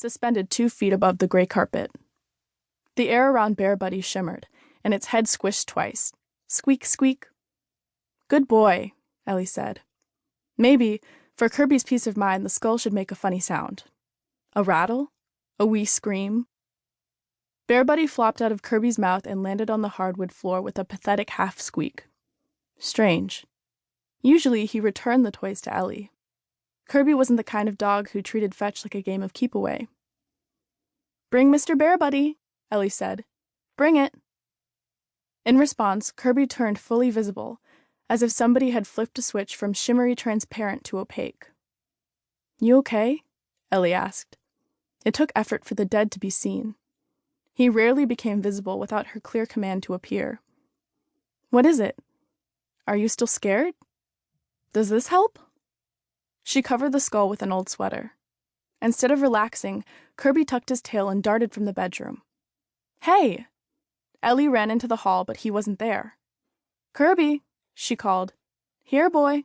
suspended 2 feet above the gray carpet. The air around Bear Buddy shimmered, and its head squished twice. Squeak, squeak. "Good boy," Ellie said. Maybe, for Kirby's peace of mind, the skull should make a funny sound. A rattle? A wee scream? Bear Buddy flopped out of Kirby's mouth and landed on the hardwood floor with a pathetic half-squeak. Strange. Usually he returned the toys to Ellie. Kirby wasn't the kind of dog who treated fetch like a game of keep-away. "Bring Mr. Bear Buddy," Ellie said. "Bring it." In response, Kirby turned fully visible, as if somebody had flipped a switch from shimmery transparent to opaque. "You okay?" Ellie asked. It took effort for the dead to be seen. He rarely became visible without her clear command to appear. "What is it? Are you still scared? Does this help?" She covered the skull with an old sweater. Instead of relaxing, Kirby tucked his tail and darted from the bedroom. "Hey!" Ellie ran into the hall, but he wasn't there. "Kirby!" she called. "Here, boy."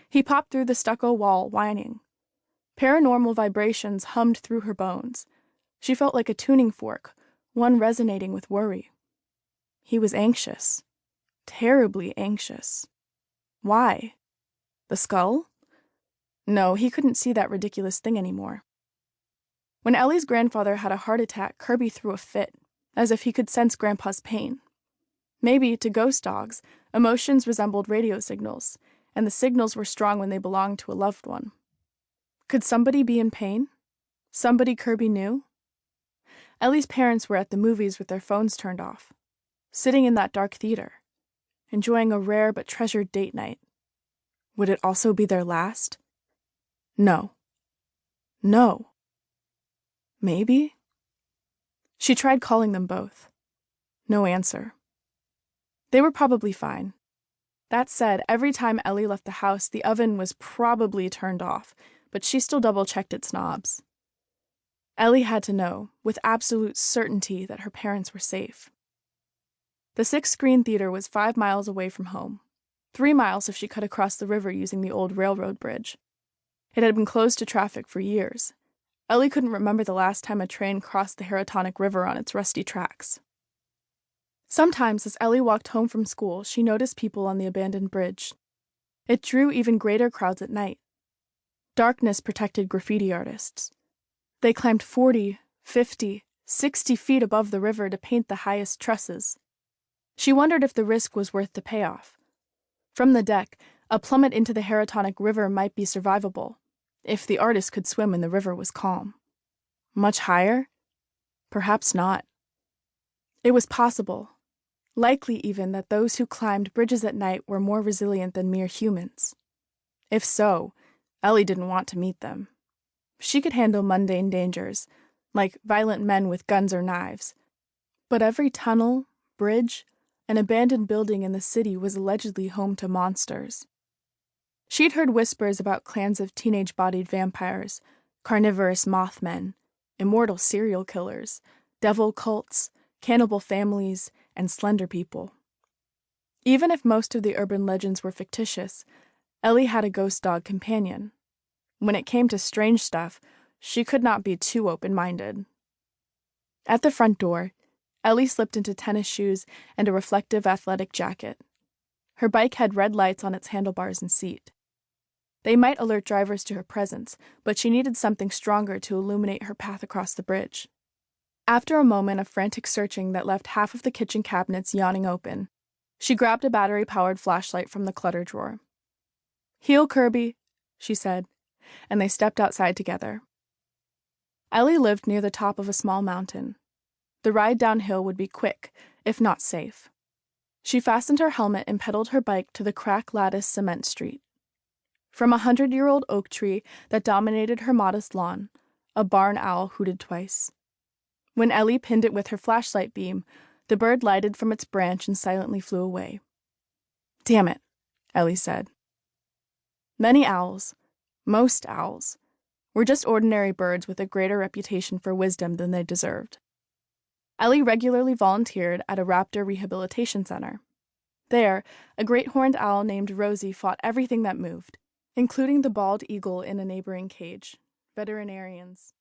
He popped through the stucco wall, whining. Paranormal vibrations hummed through her bones. She felt like a tuning fork, one resonating with worry. He was anxious. Terribly anxious. Why? The skull? No, he couldn't see that ridiculous thing anymore. When Ellie's grandfather had a heart attack, Kirby threw a fit, as if he could sense Grandpa's pain. Maybe, to ghost dogs, emotions resembled radio signals, and the signals were strong when they belonged to a loved one. Could somebody be in pain? Somebody Kirby knew? Ellie's parents were at the movies with their phones turned off, sitting in that dark theater, enjoying a rare but treasured date night. Would it also be their last? No. No. Maybe? She tried calling them both. No answer. They were probably fine. That said, every time Ellie left the house, the oven was probably turned off, but she still double-checked its knobs. Ellie had to know, with absolute certainty, that her parents were safe. The 6-screen theater was 5 miles away from home. 3 miles if she cut across the river using the old railroad bridge. It had been closed to traffic for years. Ellie couldn't remember the last time a train crossed the Haratonic River on its rusty tracks. Sometimes, as Ellie walked home from school, she noticed people on the abandoned bridge. It drew even greater crowds at night. Darkness protected graffiti artists. They climbed 40, 50, 60 feet above the river to paint the highest trusses. She wondered if the risk was worth the payoff. From the deck, a plummet into the Haratonic River might be survivable, if the artist could swim and the river was calm. Much higher? Perhaps not. It was possible, likely even, that those who climbed bridges at night were more resilient than mere humans. If so, Ellie didn't want to meet them. She could handle mundane dangers, like violent men with guns or knives. But every tunnel, bridge, and abandoned building in the city was allegedly home to monsters. She'd heard whispers about clans of teenage-bodied vampires, carnivorous mothmen, immortal serial killers, devil cults, cannibal families, and slender people. Even if most of the urban legends were fictitious, Ellie had a ghost dog companion. When it came to strange stuff, she could not be too open-minded. At the front door, Ellie slipped into tennis shoes and a reflective athletic jacket. Her bike had red lights on its handlebars and seat. They might alert drivers to her presence, but she needed something stronger to illuminate her path across the bridge. After a moment of frantic searching that left half of the kitchen cabinets yawning open, she grabbed a battery-powered flashlight from the clutter drawer. "Heel, Kirby," she said, and they stepped outside together. Ellie lived near the top of a small mountain. The ride downhill would be quick, if not safe. She fastened her helmet and pedaled her bike to the crack-latticed cement street. From a 100-year-old oak tree that dominated her modest lawn, a barn owl hooted twice. When Ellie pinned it with her flashlight beam, the bird lighted from its branch and silently flew away. "Damn it," Ellie said. Many owls, most owls, were just ordinary birds with a greater reputation for wisdom than they deserved. Ellie regularly volunteered at a raptor rehabilitation center. There, a great horned owl named Rosie fought everything that moved, including the bald eagle in a neighboring cage, veterinarians,